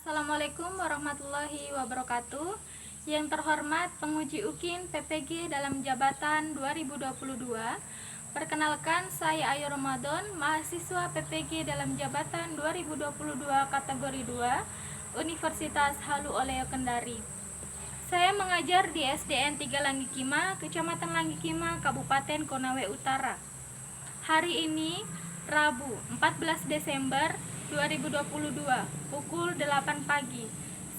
Assalamualaikum warahmatullahi wabarakatuh. Yang terhormat penguji UKIN PPG dalam jabatan 2022. Perkenalkan, saya Ayu Ramadan, mahasiswa PPG dalam jabatan 2022 kategori 2, Universitas Halu Oleo Kendari. Saya mengajar di SDN 3 Langgikima, Kecamatan Langgikima, Kabupaten Konawe Utara. Hari ini Rabu 14 Desember 2022 pukul 8 pagi.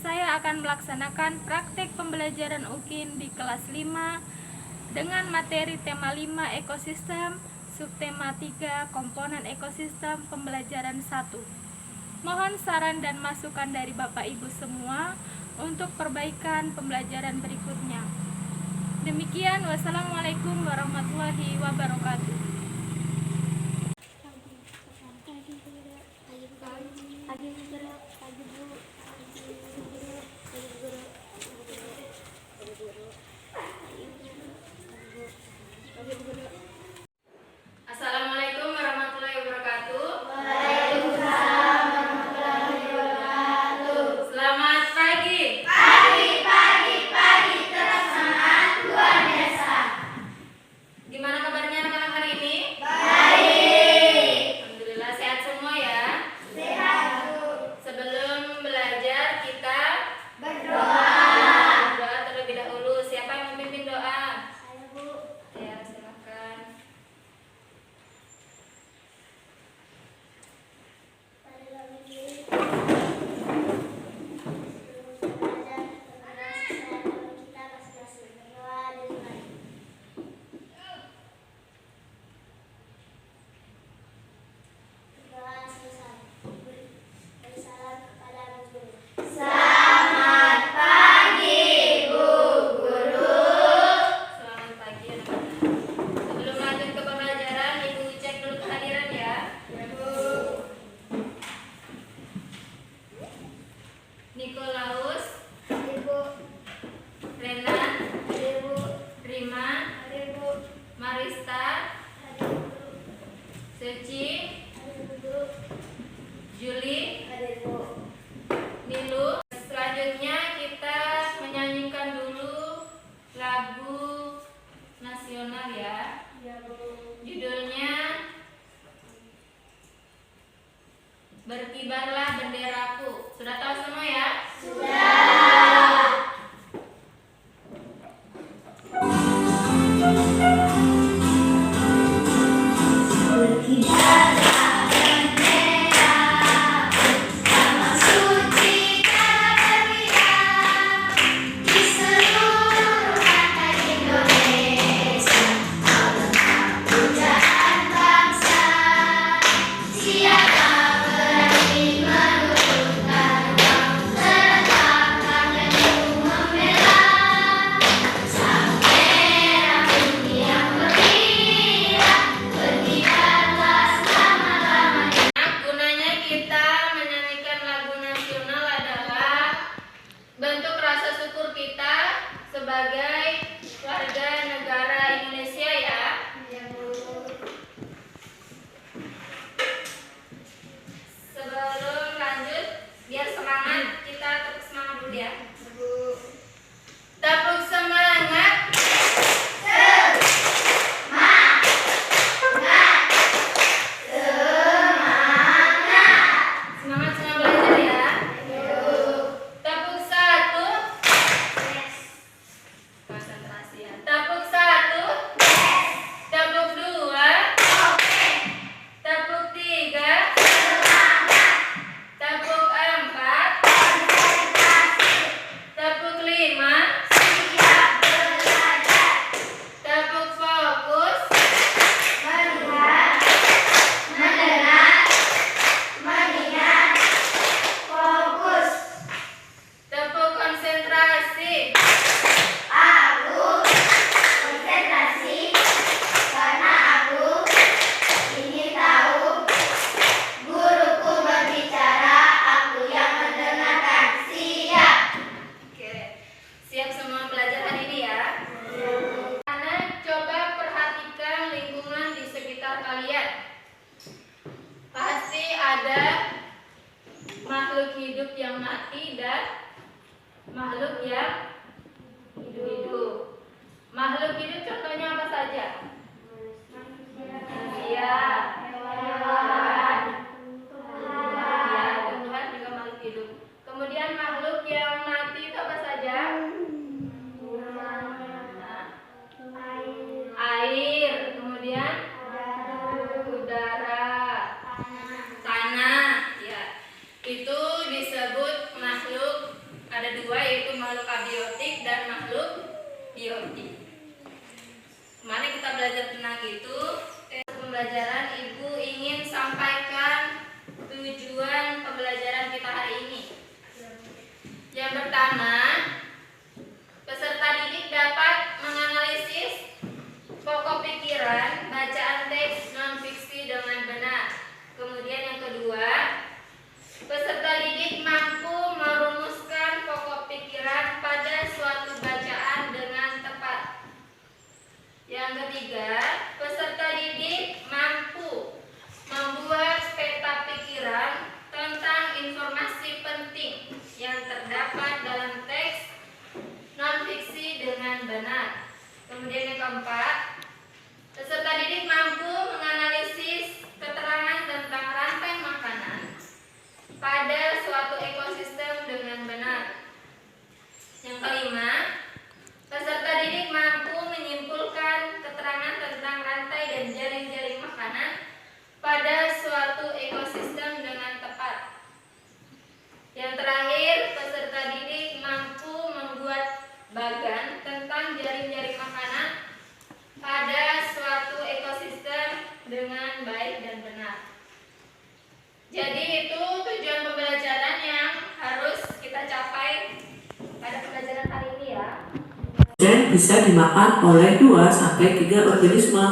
Saya akan melaksanakan praktek pembelajaran UKIN di kelas 5 dengan materi tema 5 ekosistem, subtema 3 komponen ekosistem, pembelajaran 1. Mohon saran dan masukan dari Bapak Ibu semua untuk perbaikan pembelajaran berikutnya. Demikian, wassalamualaikum warahmatullahi wabarakatuh. Assalamualaikum warahmatullahi wabarakatuh. Waalaikumsalam warahmatullahi wabarakatuh. Selamat pagi. Pagi, tetap semangat, luar biasa. Gimana kabarnya anak-anak hari ini? Baik. Alhamdulillah sehat semua ya. Sehat, Bu. Sebelum belajar kita Berdoa. berdoa terlebih dahulu. Siapa yang memimpin doa? Saya, Bu. Ya, silakan. Pada kami ini, sebelum belajar, perkenalkan saya kita masing-masing. Berdoa dari mari. Berdoa selesai. Beri salam kepada Bu Guru. Selamat pagi, Bu Guru. Selamat pagi anak-anak. Sebelum lanjut ke pembelajaran, Ibu cek dulu kehadiran ya. Ya, Bu. Nikolaus, Ibu. Renan, Ibu. Rima, Ibu. Marista, Ibu. Seci, Ibu. Juli, Ibu. Nilu. Selanjutnya kita menyanyikan dulu lagu nasional ya. Ya, Bu. Judulnya Berkibarlah Benderaku. Sudah tahu semua ya? Sudah. Berkibarlah bendera, sama suci tanah berkibar di seluruh rantai Indonesia. Kau lengkap pujaan bangsa. Siapa berani menurunkan kau, serta tanganmu membela sang merah putih yang makhluk yang hidup. Makhluk hidup contohnya apa saja? Manusia, hewan, ya, tumbuhan juga makhluk hidup. Kemudian makhluk yang mati itu apa saja? Air, kemudian udara, tanah, ya. Itu disebut makhluk, ada dua, yaitu makhluk abiotik dan makhluk biotik. Kemarin kita belajar tentang itu. Pembelajaran Ibu ingin sampaikan tujuan pembelajaran kita hari ini. Yang pertama, peserta didik dapat menganalisis pokok pikiran bacaan teks non-fiksi dengan benar. Kemudian yang kedua, peserta didik mampu merumuskan pokok pikiran pada suatu bacaan dengan tepat. Yang ketiga, peserta didik mampu membuat peta pikiran tentang informasi penting yang terdapat dalam teks non-fiksi dengan benar. Kemudian yang keempat, peserta didik mampu menganalisis keterangan tentang rantai makanan pada suatu ekosistem dengan benar. Yang kelima, peserta didik mampu menyimpulkan keterangan tentang rantai dan jaring-jaring makanan pada suatu ekosistem dengan tepat. Yang terakhir, peserta didik mampu membuat bagan tentang jaring-jaring makanan pada suatu ekosistem dengan baik dan benar. Jadi itu tujuan pembelajaran yang harus kita capai pada pembelajaran hari ini ya. Dan bisa dimakan oleh 2-3 organisme.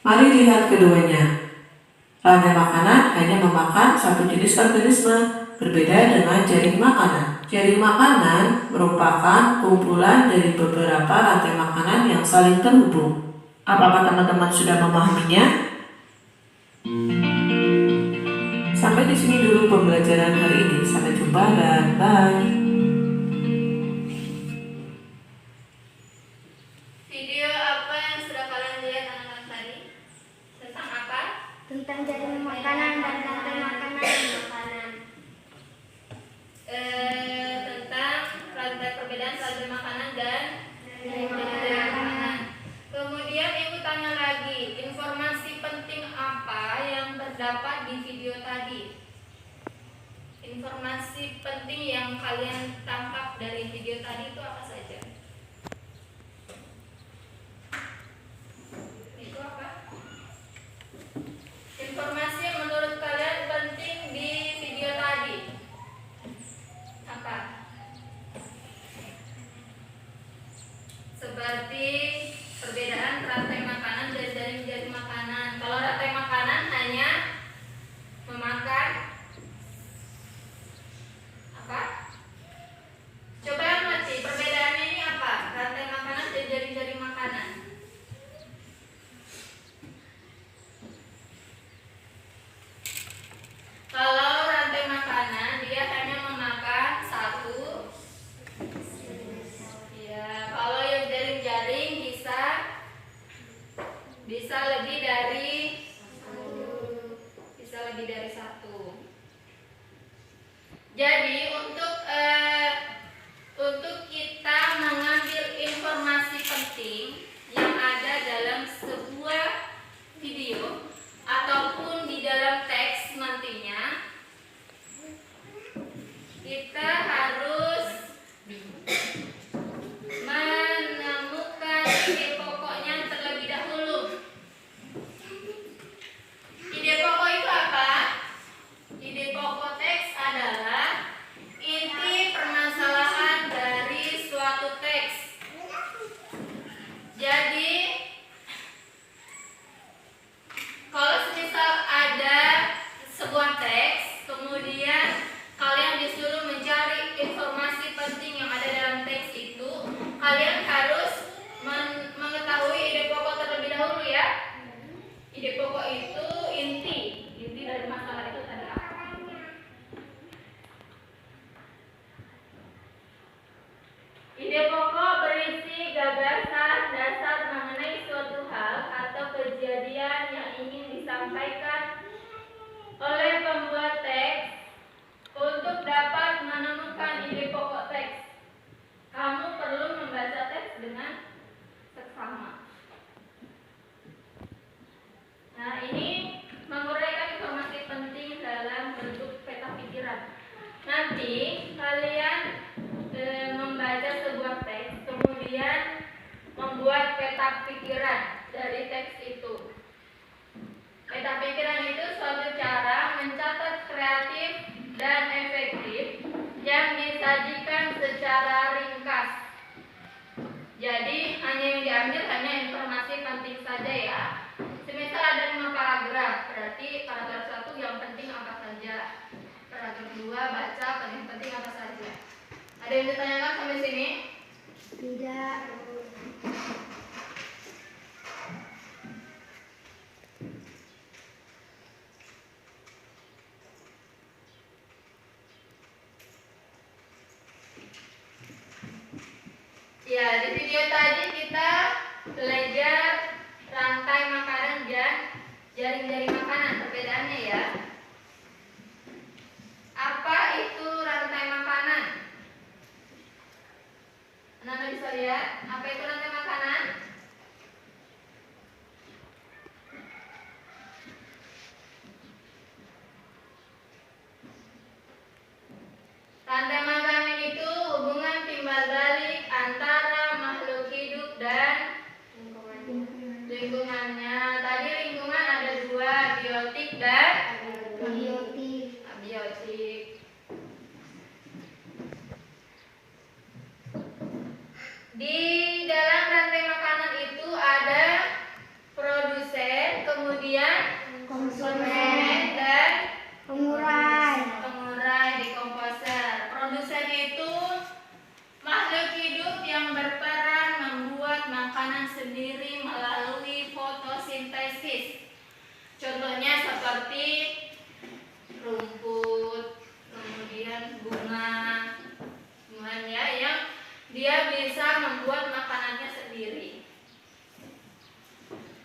Mari lihat keduanya. Rantai makanan hanya memakan satu jenis organisme, berbeda dengan jaring makanan. Jaring makanan merupakan kumpulan dari beberapa rantai makanan yang saling terhubung. Apakah teman-teman sudah memahaminya? Sampai di sini dulu pembelajaran hari ini. Sampai jumpa dan bye. Video apa yang sudah kalian lihat anak-anak tadi? Tentang apa? Tentang jaring makanan dan rantai makanan. Tentang perbedaan rantai makanan dan jaring makanan. Kemudian Ibu tanya lagi, informasi penting apa yang terdapat di video tadi? Informasi penting yang kalian tangkap dari video tadi itu apa saja? Itu apa? Informasi yang menurut kalian penting di video tadi apa? Seperti perbedaan rantai makanan dan jaring-jaring makanan. Kalau rantai makanan hanya memakan apa? Coba amati perbedaannya ini apa? Rantai makanan dan jaring-jaring makanan. Kalau rantai makanan dia hanya memakan satu. Ya, kalau yang jaring-jaring bisa lebih dari satu. Jadi untuk kita mengambil informasi penting yang ada dalam sebuah video ataupun di dalam teks nantinya, kita harus menemukan ide pokoknya terlebih dahulu. disampaikan oleh pembuat teks. Untuk dapat menemukan ide pokok teks, kamu perlu membaca teks dengan seksama. Nah, ini menguraikan informasi penting dalam bentuk peta pikiran. Nanti kalian membaca sebuah teks, kemudian membuat peta pikiran dari teks itu. Peta pikiran itu suatu cara mencatat kreatif dan efektif yang disajikan secara ringkas. Jadi hanya yang diambil hanya informasi penting saja ya. Semisal ada 5 paragraf, berarti paragraf 1 yang penting apa saja, paragraf 2 baca penting apa saja. Ada yang ditanyakan sampai sini? Tidak. Ya, di video tadi kita belajar rantai makanan dan jaring-jaring makanan, perbedaannya ya. Apa itu rantai makanan? Anda bisa lihat, apa itu rantai makanan? Rantai makanan itu hubungan timbal balik antara makhluk hidup dan lingkungannya. Tadi lingkungan ada 2, biotik dan abiotik. Di dalam rantai makanan itu ada produsen, kemudian konsumen dan pengurai, dekomposer. Produsen itu makhluk hidup yang berperan membuat makanan sendiri melalui fotosintesis. Contohnya seperti rumput, kemudian bunga ya, yang dia bisa membuat makanannya sendiri.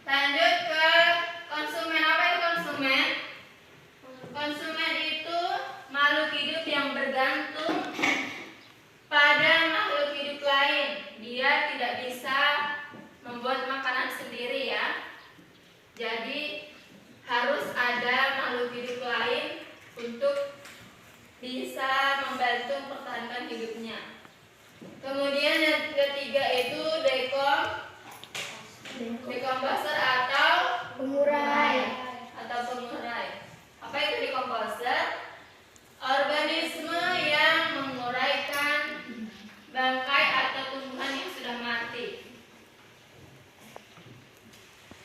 Lanjut ke konsumen. Apa itu konsumen? Konsumen itu makhluk hidup yang bergantung pada makhluk hidup lain. Dia tidak bisa membuat makanan sendiri ya. Jadi harus ada makhluk hidup lain untuk bisa membantu mempertahankan hidupnya. Kemudian yang ketiga itu dekomposer atau pengurai. Apa itu dekomposer? Organisme yang menguraikan bangkai atau tumbuhan yang sudah mati,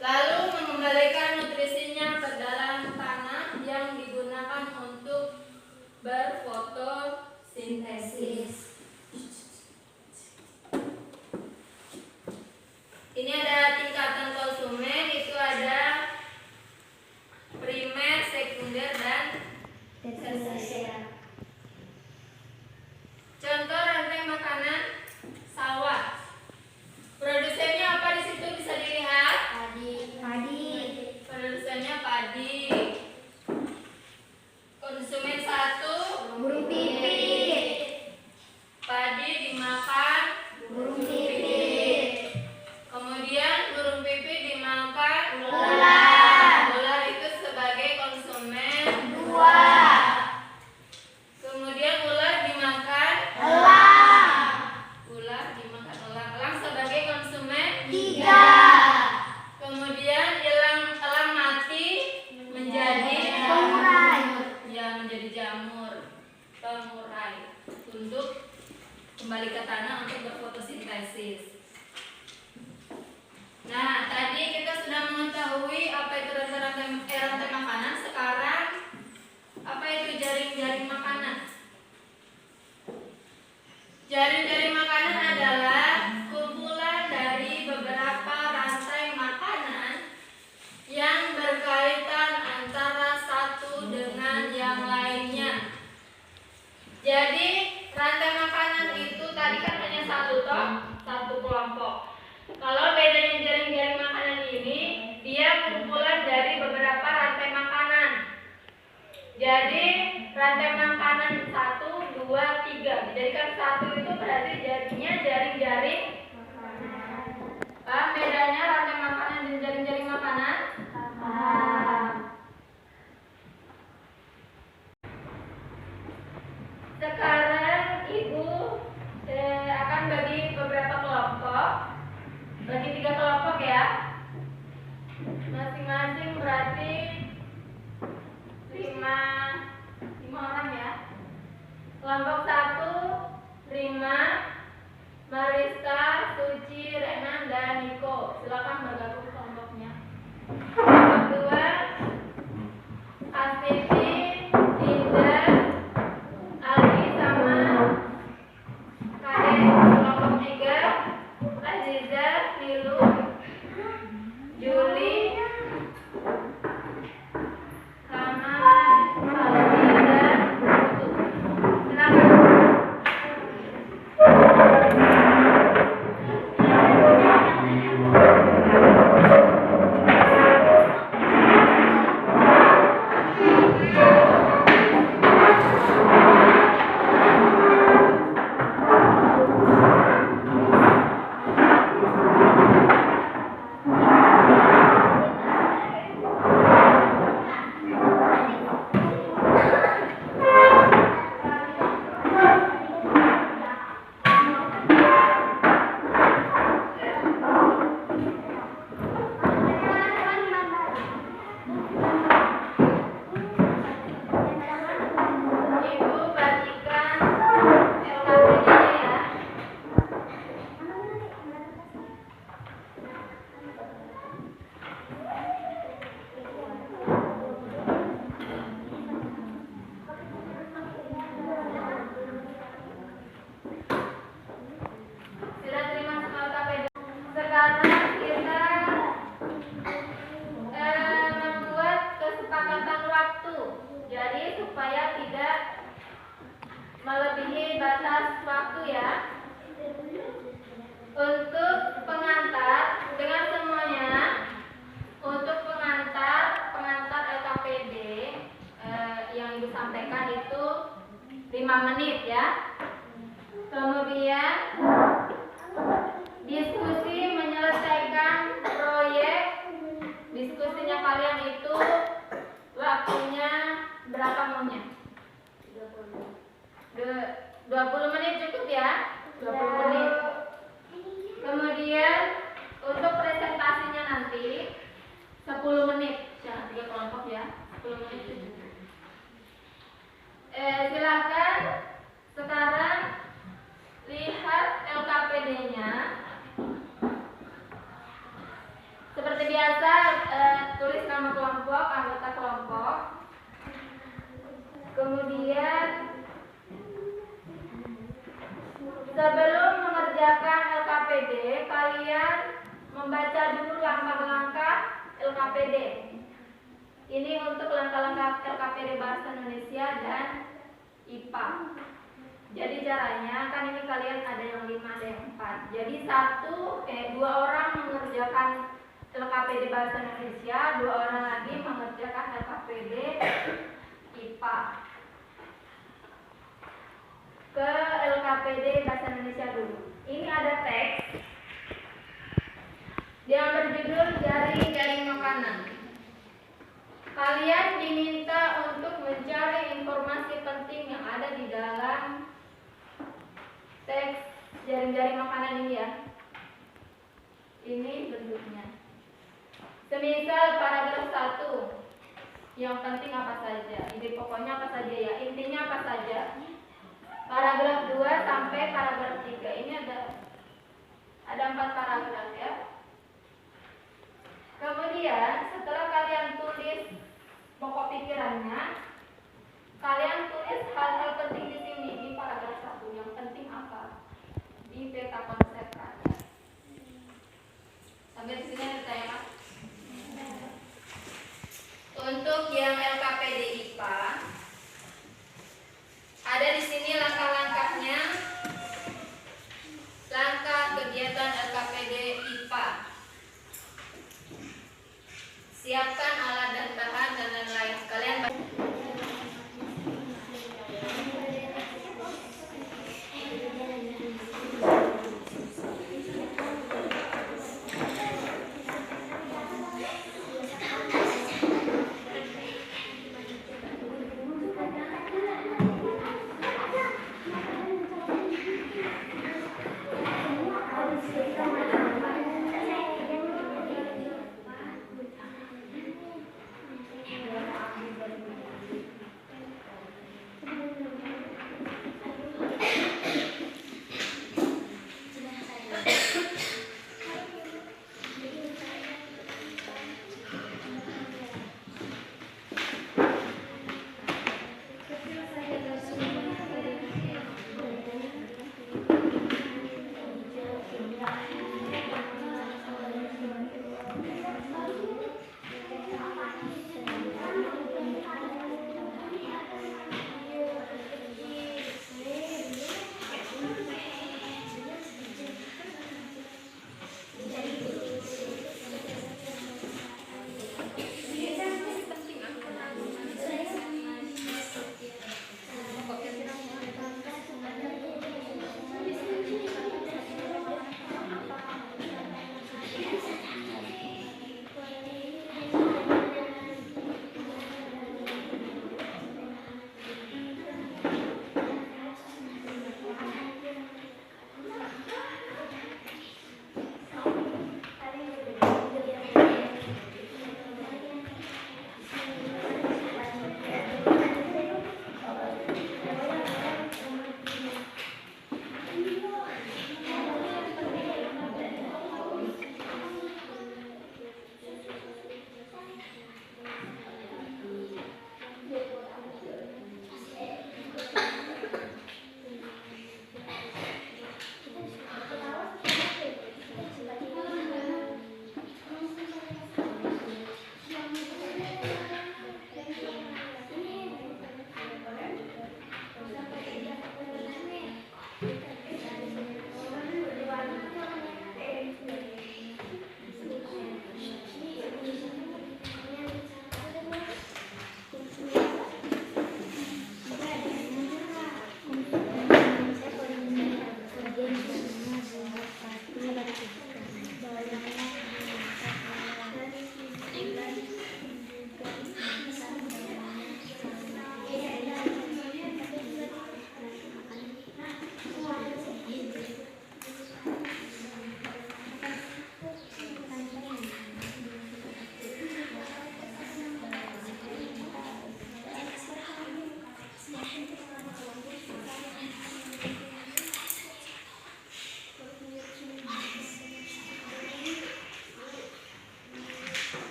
lalu mengembalikan nutrisinya ke dalam tanah yang digunakan untuk berfotosintesis. Ini ada tingkatan konsumen, itu ada primer, sekunder, dan tersier. Contoh rantai makanan sawah. Produsennya apa di situ bisa dilihat? Padi. Produsennya padi. Konsumen 1 Burung pipit. Dijadikan satu itu berarti jadinya jaring-jaring. Paham bedanya rantai makanan dan jaring-jaring makanan? Sekarang Ibu akan bagi beberapa kelompok, bagi 3 kelompok ya, masing-masing berarti 5 orang ya. Kelompok 1 Rima, Marista, Suci, Renan, dan Niko. Silakan bergabung kelompoknya. Kelompok 2 Astifi, Dinda, Aldi sama Kadek. Kelompok 3 Aziza, Nilu, Juli, sama Saldi dan Putu. Silakan. Ibu bagikan LKPD-nya ya. Sudah terima semua LKPD. Sekarang kita membuat kesepakatan waktu. Jadi supaya tidak melebihi batas waktu ya. Untuk pengantar dengan semuanya, untuk pengantar LKPD yang Ibu sampaikan itu 5 menit ya. Kemudian diskusi menyelesaikan proyek. Diskusinya kalian itu waktunya berapa maunya? 20 menit cukup ya? 20 menit. Kemudian untuk presentasinya nanti 10 menit. Jangan 3 kelompok ya. 10 menit cukup. Silakan sekarang lihat LKPD-nya. Seperti biasa, tulis nama kelompok, anggota kelompok. Kemudian sebelum mengerjakan LKPD, kalian membaca dulu langkah-langkah LKPD. Ini untuk langkah-langkah LKPD Bahasa Indonesia dan IPA. Jadi caranya, kan ini kalian ada yang 5, ada yang 4. Jadi 2 orang mengerjakan LKPD Bahasa Indonesia, 2 orang lagi mengerjakan LKPD IPA. Ke LKPD Bahasa Indonesia dulu. Ini ada teks yang berjudul jaring-jaring makanan. Kalian diminta untuk mencari informasi penting yang ada di dalam teks jaring-jaring makanan ini ya. Ini bentuknya. Semisal paragraf 1, yang penting apa saja, ide pokoknya apa saja ya, intinya apa saja. Paragraf 2 sampai paragraf 3, ini ada 4 paragraf ya. Kemudian setelah kalian tulis pokok pikirannya, kalian tulis hal-hal penting di sini di paragraf 1. Yang penting apa? Di peta konsep karya. Sampai sini ada ya, Mas? Untuk yang LKPD IPA, ada di sini langkah-langkahnya. Langkah kegiatan LKPD IPA. Siapkan alat dan bahan dan lain-lain. Kalian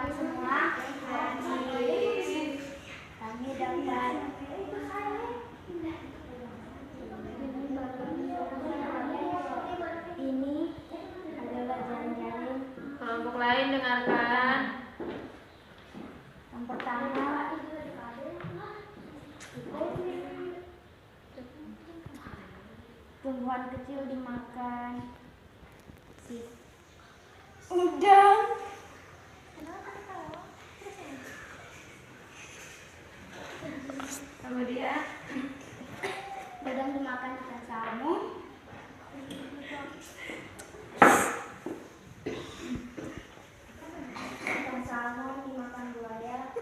kami semua kami dapat ini adalah jaring-jaring. Kelompok lain dengarkan. Yang pertama, tumbuhan kecil dimakan udang. Kemudian Udang dimakan ikan salmon. Ikan salmon dimakan buaya.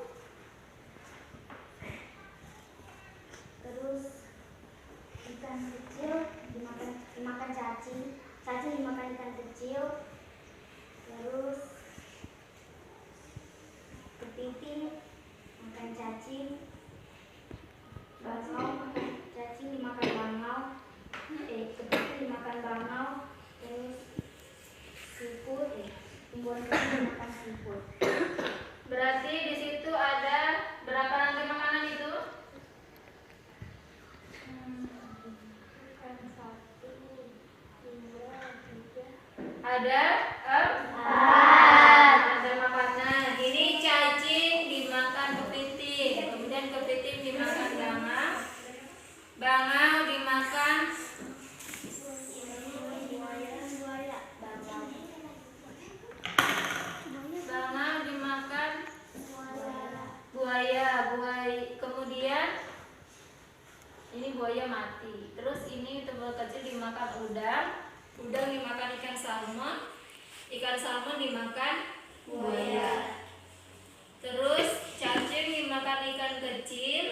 Terus ikan kecil dimakan cacing. Cacing dimakan ikan kecil. Terus kepiting makan cacing. Cacing dimakan bangau. Kepiting dimakan bangau. Terus siput, tumbuhan kecil dimakan siput. berarti di situ ada berapa rantai makanan itu? Ada empat rantai makanan. Ini cacing dimakan kepiting, kemudian kepiting dimakan bangau, bangau dimakan bangau dimakan buaya, kemudian ini buaya mati. Terus ini tumbuhan kecil dimakan udang, udang dimakan ikan salmon dimakan buaya. Terus cacing dimakan ikan kecil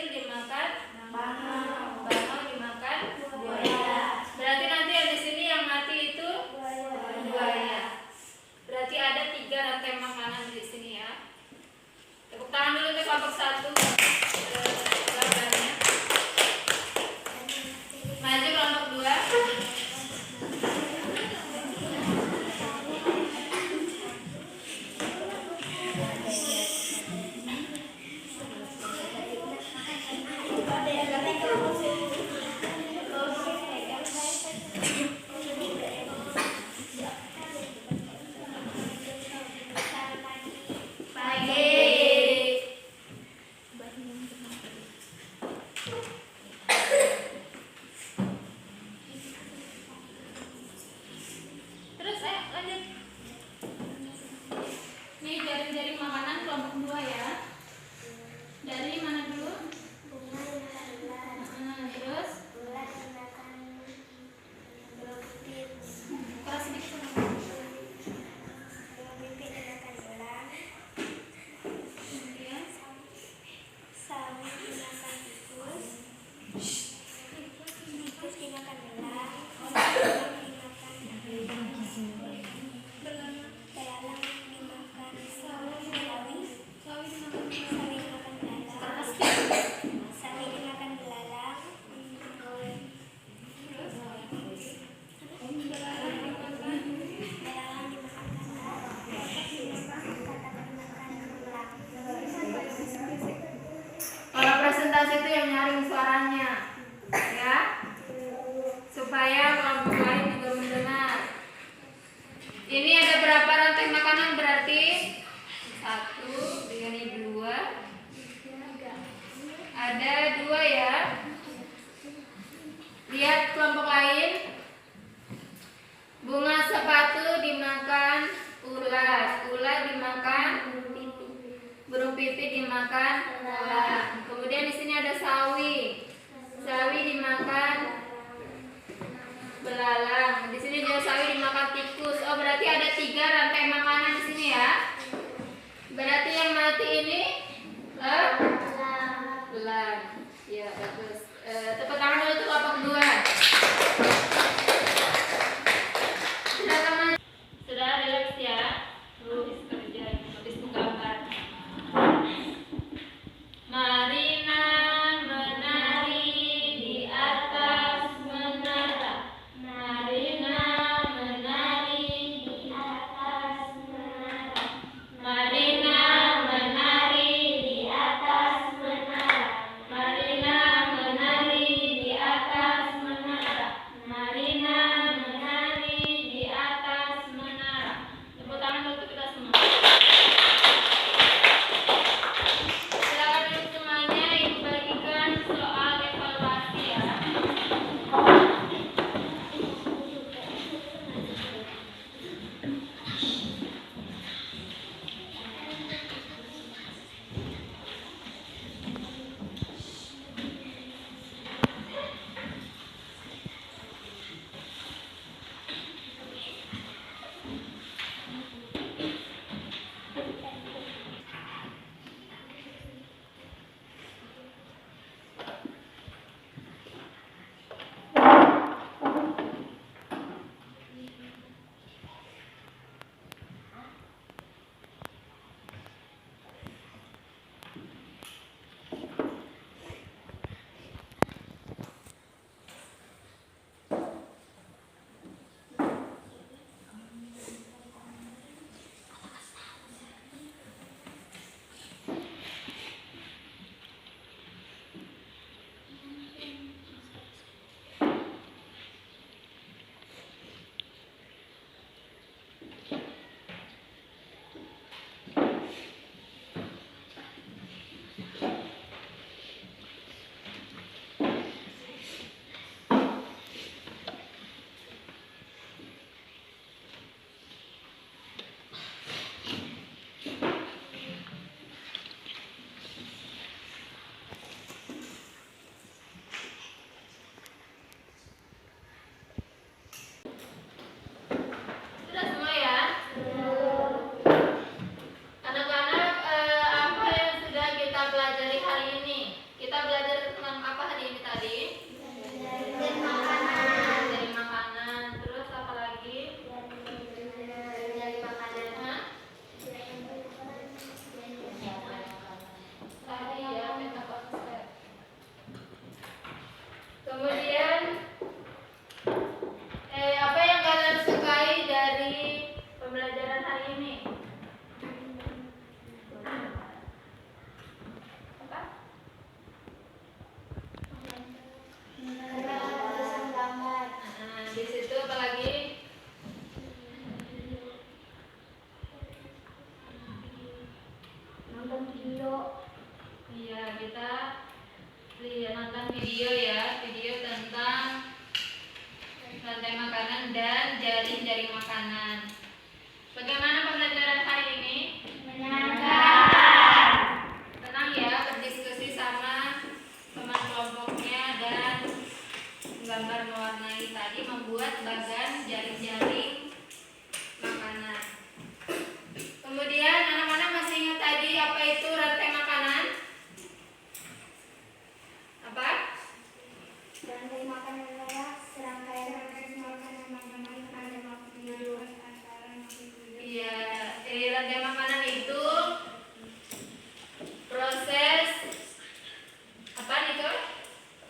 dimakan bangau, bangau dimakan buaya. Berarti nanti yang di sini yang mati itu buaya. Berarti ada 3 rantai makanan di sini ya. Tepuk tangan dulu untuk kelompok 1. Maju kelompok 2. Terus lanjut. Ini jaring-jaring makanan kelompok 2 ya. Dari mana dulu? Terus keras sedikit. Kemudian Sawi dimakan tikus. Tikus dimakan belang. Belalang dimakan sawi. Sawi dimakan Sawi dimakan belalang. Sawi dimakan belalang. Belalang dimakan kalau presentasi itu yang nyaring suaranya ya, supaya kelompok lain juga mendengar. Ini ada berapa rantai makanan berarti? 1, ini 2. Ada 2 ya. Lihat kelompok lain. Bunga sepatu dimakan ulat, ulat dimakan burung pipit dimakan ulat. Kemudian di sini ada sawi, sawi dimakan belalang. Di sini juga sawi dimakan tikus. Oh, berarti ada 3 rantai makanan di sini ya. Berarti yang mati ini belang. Ya, bagus. Tepuk tangan dulu untuk kelompok 2. Silakan. Sudah relax ya. Terus kerja, habis menggambar. nonton video. Iya, kita nonton video ya, video tentang rantai makanan dan jaring-jaring makanan. Bagaimana pembelajaran hari ini? Menyenangkan. Tenang ya, berdiskusi sama teman kelompoknya dan menggambar mewarnai tadi membuat bagan jaring-jaring makanan. Kemudian anak-anak masih ingat tadi apa itu rantai makanan? Apa? Rantai makanan adalah serangkaian makanan ada makhluk antara makhluk. Iya, jadi rantai makanan itu proses apa nih kok?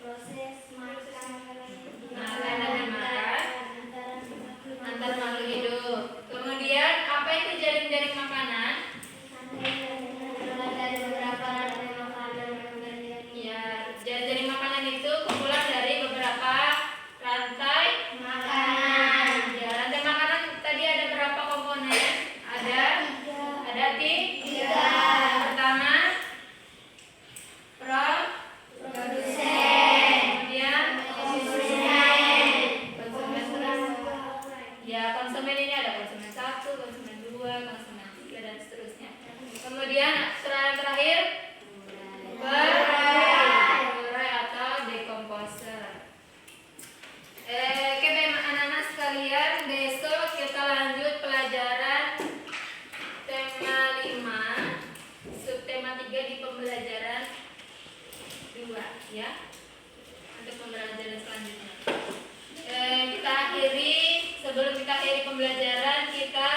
Proses makan makanan Makan dan makan antar makhluk hidup. Kemudian apa itu jaring-jaring makanan? dari beberapa rantai makanan Ya, jaring makanan itu kumpulan dari beberapa rantai makanan. Ya, rantai makanan tadi ada berapa komponen? Ada tiga. Pertama, Produsen. kemudian Konsumen. konsumen. Ya, konsumen ini ada konsumen 1, konsumen 2, konsumen 3 dan seterusnya. Kemudian terakhir pengurai atau dekomposer. Oke, anak-anak sekalian, besok kita lanjut pelajaran tema 5, subtema 3 di pembelajaran 2 ya. Untuk pembelajaran selanjutnya. Sebelum kita akhiri pembelajaran, kita